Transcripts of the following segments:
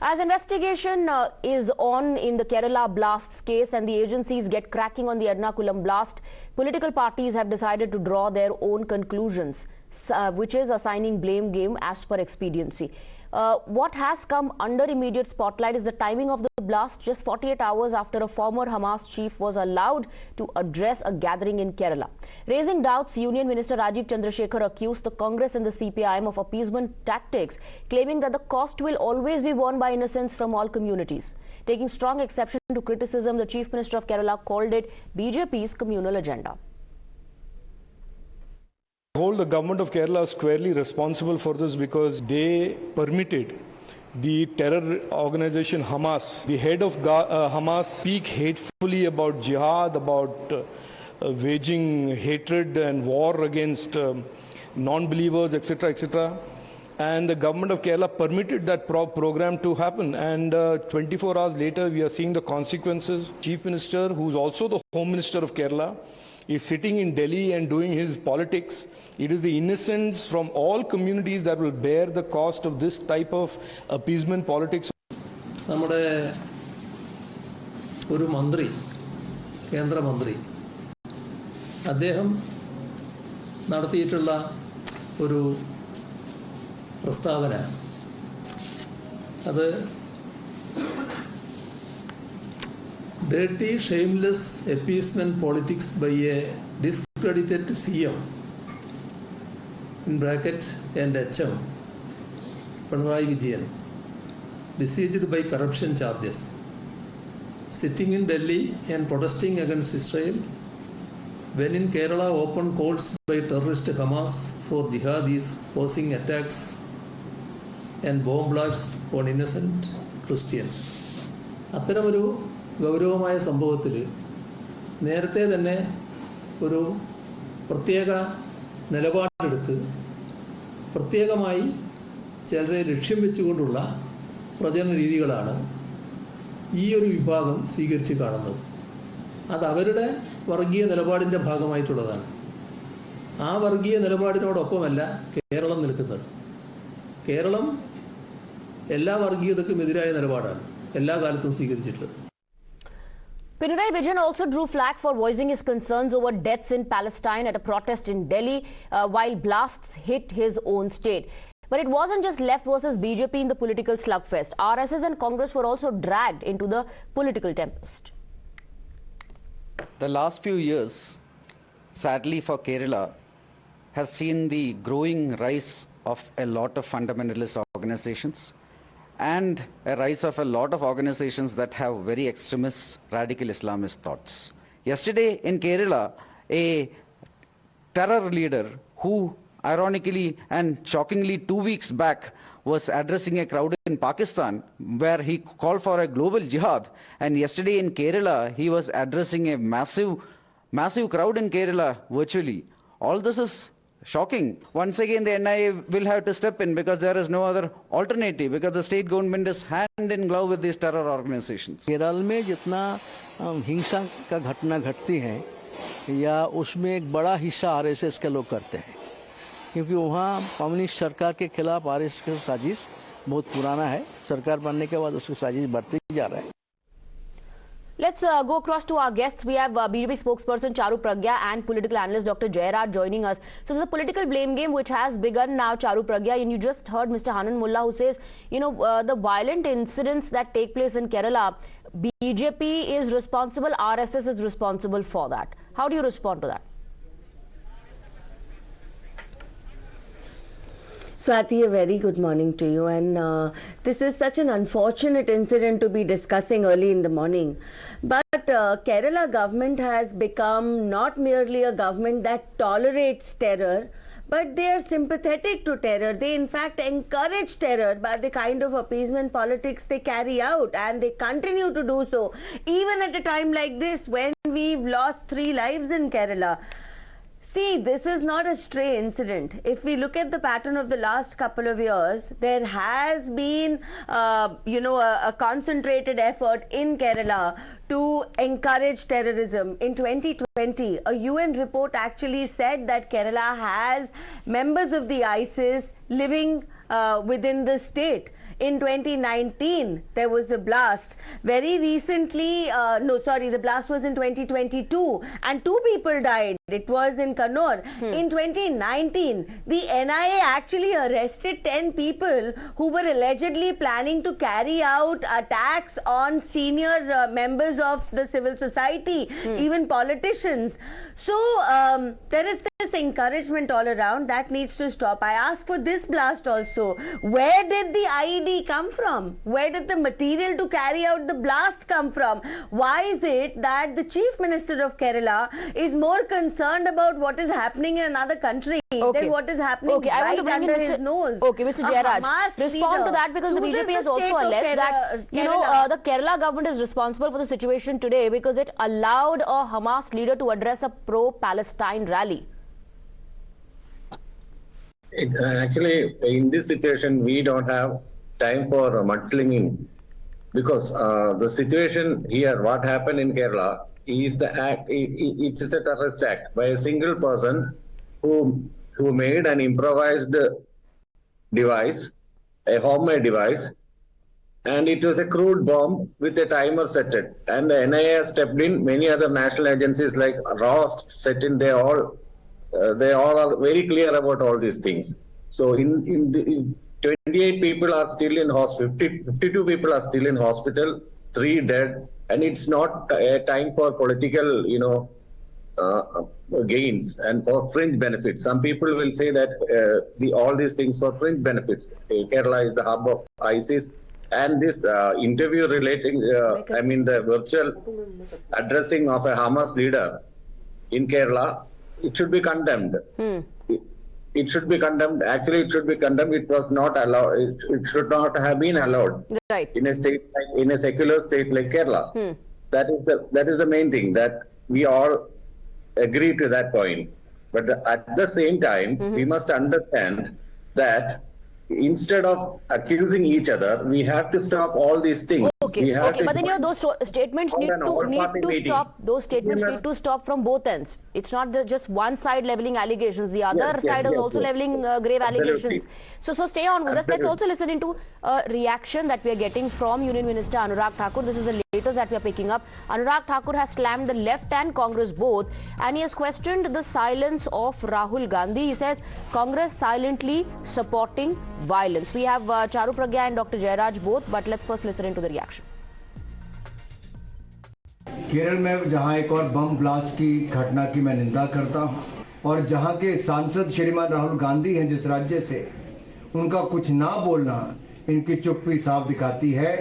As investigation is on in the Kerala blasts case and the agencies get cracking on the Ernakulam blast, political parties have decided to draw their own conclusions, which is assigning blame game as per expediency. What has come under immediate spotlight is the timing of the blast just 48 hours after a former Hamas chief was allowed to address a gathering in Kerala. Raising doubts, Union Minister Rajeev Chandrasekhar accused the Congress and the CPIM of appeasement tactics, claiming that the cost will always be borne by innocents from all communities. Taking strong exception to criticism, the Chief Minister of called it BJP's communal agenda. I hold the government of Kerala squarely responsible for this because they permitted the terror organization Hamas, the head of Hamas, speak hatefully about jihad, about waging hatred and war against non-believers, etc., etc. And the government of Kerala permitted that program to happen. And 24 hours later, we are seeing the consequences. Chief Minister, who's also the Home Minister of Kerala, is sitting in Delhi and doing his politics. It is the innocents from all communities that will bear the cost of this type of appeasement politics. നമ്മുടെ ഒരു മന്ത്രി, കേന്ദ്രമന്ത്രി, അദ്ദേഹം നടത്തിയിട്ടുള്ള ഒരു പ്രസ്താവന അത് dirty, shameless appeasement politics by a discredited CM in bracket and HM Pinarayi Vijayan, besieged by corruption charges, sitting in Delhi and protesting against Israel, when in Kerala open calls by terrorist Hamas for jihadis causing attacks and bomb blasts on innocent Christians. അത്തരമൊരു ഗൗരവമായ സംഭവത്തിൽ നേരത്തെ തന്നെ ഒരു പ്രത്യേക നിലപാടെടുത്ത് പ്രത്യേകമായി ചിലരെ ലക്ഷ്യം വെച്ചുകൊണ്ടുള്ള പ്രചരണ രീതികളാണ് ഈ ഒരു വിഭാഗം സ്വീകരിച്ച് കാണുന്നത്. അത് അവരുടെ വർഗീയ നിലപാടിൻ്റെ ഭാഗമായിട്ടുള്ളതാണ്. ആ വർഗീയ നിലപാടിനോടൊപ്പമല്ല കേരളം നിൽക്കുന്നത്. കേരളം എല്ലാ വർഗീയതയ്ക്കും എതിരായ നിലപാടാണ് എല്ലാ കാലത്തും സ്വീകരിച്ചിട്ടുള്ളത്. Pinarayi Vijayan also drew flag for voicing his concerns over deaths in Palestine at a protest in Delhi while blasts hit his own state. But it wasn't just left versus BJP in the political slugfest. RSS and Congress were also dragged into the political tempest. The last few years, sadly for Kerala, has seen the growing rise of a lot of fundamentalist organizations and a rise of a lot of organizations that have very extremist, radical Islamist thoughts. Yesterday in Kerala, a terror leader who, ironically and shockingly 2 weeks back, was addressing a crowd in Pakistan where he called for a global jihad. And yesterday in Kerala, he was addressing a massive crowd in Kerala virtually. All this is shocking. Once again, the NIA will have to step in because there is no other alternative, because the state government is hand in glove with these terror organizations. Kerala में जितना हिंसा का घटना घटती है या उसमें एक बड़ा हिस्सा आरएसएस के लोग करते हैं, क्योंकि वहाँ कम्युनिस्ट सरकार के खिलाफ आरएसएस का साजिश बहुत पुराना है. सरकार बनने के बाद उसको साजिश बढ़ती जा रहा है. Let's go across to our guests. We have BJP spokesperson Charu Pragya and political analyst Dr. Jairaj joining us. So there's a political blame game which has begun now, Charu Pragya, and you just heard Mr. Hanan Mullah who says, the violent incidents that take place in Kerala, BJP is responsible, RSS is responsible for that. How do you respond to that? Swati, a very good morning to you, and this is such an unfortunate incident to be discussing early in the morning. But Kerala government has become not merely a government that tolerates terror, but they are sympathetic to terror. They in fact encourage terror by the kind of appeasement politics they carry out, and they continue to do so even at a time like this when we've lost 3 lives in Kerala. See, this is not a stray incident. If we look at the pattern of the last couple of years, there has been, a concentrated effort in Kerala to encourage terrorism. In 2020, a UN report actually said that Kerala has members of the ISIS living within the state. In 2019, there was a blast. Very recently, the blast was in 2022 and 2 people died. It was in Kannur. In 2019, the NIA actually arrested 10 people who were allegedly planning to carry out attacks on senior members of the civil society, even politicians. So there is this encouragement all around that needs to stop. I ask for this blast also. Where did the IED come from? Where did the material to carry out the blast come from? Why is it that the Chief Minister of Kerala is more concerned about what is happening in another country than what is happening I want to bring in his nose? Mr. Jairaj, respond to that, because the BJP has also alleged that the Kerala government is responsible for the situation today because it allowed a Hamas leader to address a pro-Palestine rally. Actually, in this situation, we don't have time for mudslinging, because the situation here, what happened in Kerala, is the act. It is a terrorist act by a single person who made an improvised device, a homemade device, and it was a crude bomb with a timer set it. And the NIA stepped in. Many other national agencies like RAW set in. They all are very clear about all these things. So in 28 people are still in hospital, 52 people are still in hospital, 3 dead, and it's not a time for political, gains and for fringe benefits. Some people will say that all these things for fringe benefits. Kerala is the hub of ISIS, and this interview relating, the virtual addressing of a Hamas leader in Kerala, it should be condemned. It should be condemned. Actually, it should be condemned. It was not allowed. It should not have been allowed. Right. In a state, in a secular state like Kerala. That is the main thing, that we all agree to that point. But at the same time, we must understand that instead of accusing each other, we have to stop all these things. But then those statements need to stop. Those statements need to stop from both ends. It's not just one side leveling allegations. The other side is also leveling grave allegations. So stay on with us. Let's also listen into a reaction that we are getting from Union Minister Anurag Thakur. This is the latest that we are picking up. Anurag Thakur has slammed the left and Congress both, and he has questioned the silence of Rahul Gandhi. He says Congress silently supporting violence. We have Charu Pragya and Dr. Jairaj both, but let's first listen into the reaction. Kerala में जहां एक और bomb blast की घटना की मैं निंदा करता हूं, और जहां के सांसद श्रीमान राहुल गांधी हैं जिस राज्य से, उनका कुछ ना बोलना इनकी चुप्पी साफ दिखाती है।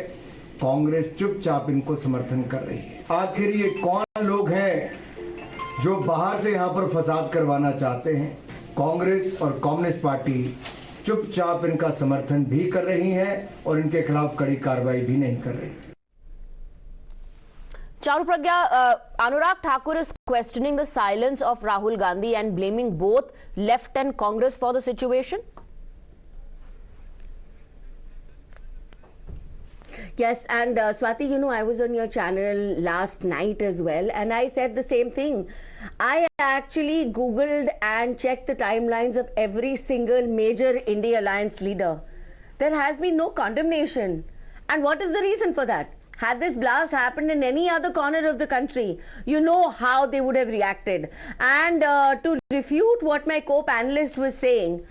कांग्रेस चुपचाप इनको समर्थन कर रही है। आखिर ये कौन लोग हैं जो बाहर से यहां पर फसाद करवाना चाहते हैं? कांग्रेस और कम्युनिस्ट पार्टी चुपचाप इनका समर्थन भी कर रही हैं और इनके खिलाफ कड़ी कार्रवाई भी नहीं कर रही। Charu Pragya, Anurag Thakur is questioning the silence of Rahul Gandhi and blaming both left and Congress for the situation. Yes, and Swati, I was on your channel last night as well, and I said the same thing. I actually Googled and checked the timelines of every single major India Alliance leader. There has been no condemnation. And what is the reason for that? Had this blast happened in any other corner of the country, you know how they would have reacted. And to refute what my co-panelist was saying,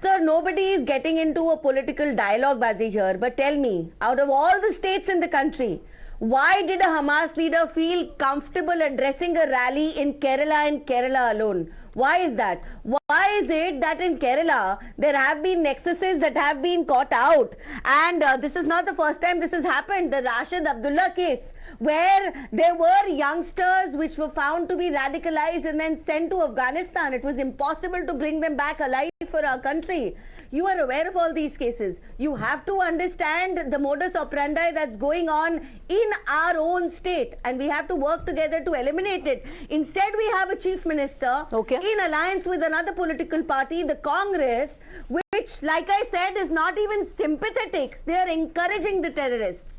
sir, nobody is getting into a political dialogue, Bazi, here. But tell me, out of all the states in the country, why did a Hamas leader feel comfortable addressing a rally in Kerala and Kerala alone? Why is that? Why is it that in Kerala there have been nexuses that have been caught out? And this is not the first time this has happened. The Rashid Abdullah case, where there were youngsters which were found to be radicalized and then sent to Afghanistan. It was impossible to bring them back alive for our country. You are aware of all these cases. You have to understand the modus operandi that's going on in our own state, and we have to work together to eliminate it. Instead, we have a chief minister in alliance with another political party, the Congress, which, like I said, is not even sympathetic. They are encouraging the terrorists.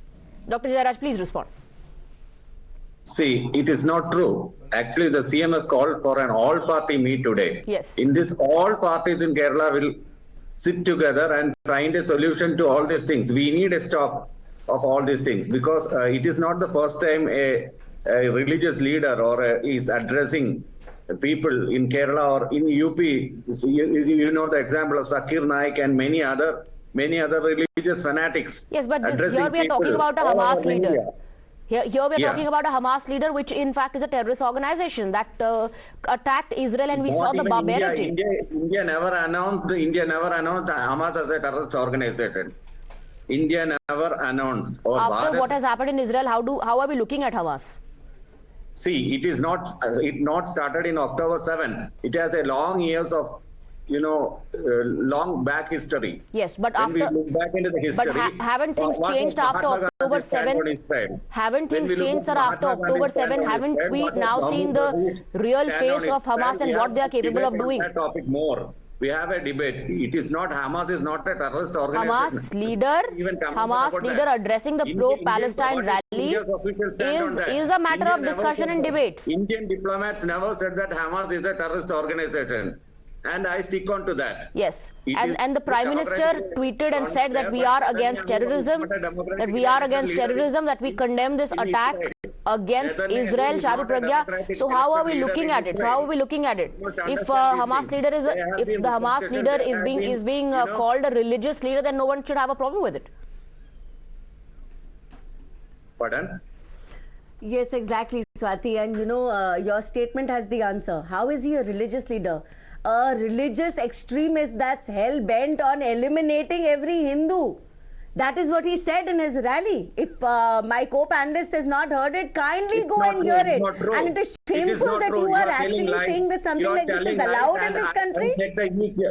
Dr. Jairaj, please respond. See, it is not true. Actually, the CM has called for an all-party meet today. Yes. In this, all parties in Kerala will sit together and find a solution to all these things. We need a stop of all these things because it is not the first time a religious leader or is addressing people in Kerala or in UP. You know the example of Zakir Naik and many other religious fanatics. Yes, but here we are talking about a Hamas leader. Here we are talking about a Hamas leader, which in fact is a terrorist organization that attacked Israel, and we saw the barbarity. India never announced Hamas as a terrorist organization. India never announced. Or after what has happened in Israel, how are we looking at Hamas? See, it not started in October 7th. It has a long years of long back history. Yes, but when we look back into the history, but haven't things changed after October 7? Haven't things changed, sir, after October 7? Haven't we now seen the real face of Hamas and what they are capable of doing? Topic more. We have a debate. It is not Hamas is not a terrorist organization. Hamas leader addressing the pro-Palestine rally is a matter of discussion and debate. Indian diplomats never said that Hamas is a terrorist organization. And I stick on to that. Yes, and the Prime Minister tweeted and said that we are against terrorism, that we condemn this attack against Israel, Charu Pragya. So how are we looking at it? If the Hamas leader is being called a religious leader, then no one should have a problem with it. Pardon? Yes, exactly, Swati. And your statement has the answer. How is he a religious leader? A religious extremist that's hell-bent on eliminating every Hindu. That is what he said in his rally. If my co-panelist has not heard it, kindly go and hear it. And it is shameful that you are actually saying that something like this is allowed in this country.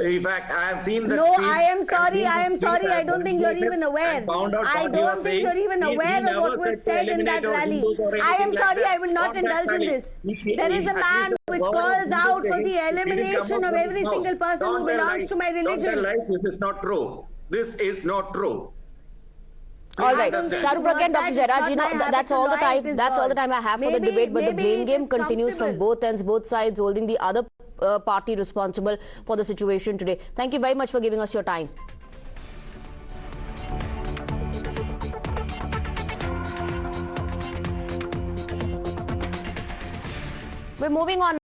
In fact, I have seen that. No, I am sorry. I don't think you're even aware. I don't think you're even aware of what was said in that rally. I am sorry, I will not indulge in this. There is a man which calls out for the elimination of every single person who belongs to my religion. This is not true. This is not true. All right, Charu Pragya and Dr. Jairaj, that's all the time. That's all the time I have for the debate. But the blame game continues from both ends, both sides holding the other party responsible for the situation today. Thank you very much for giving us your time. We're moving on.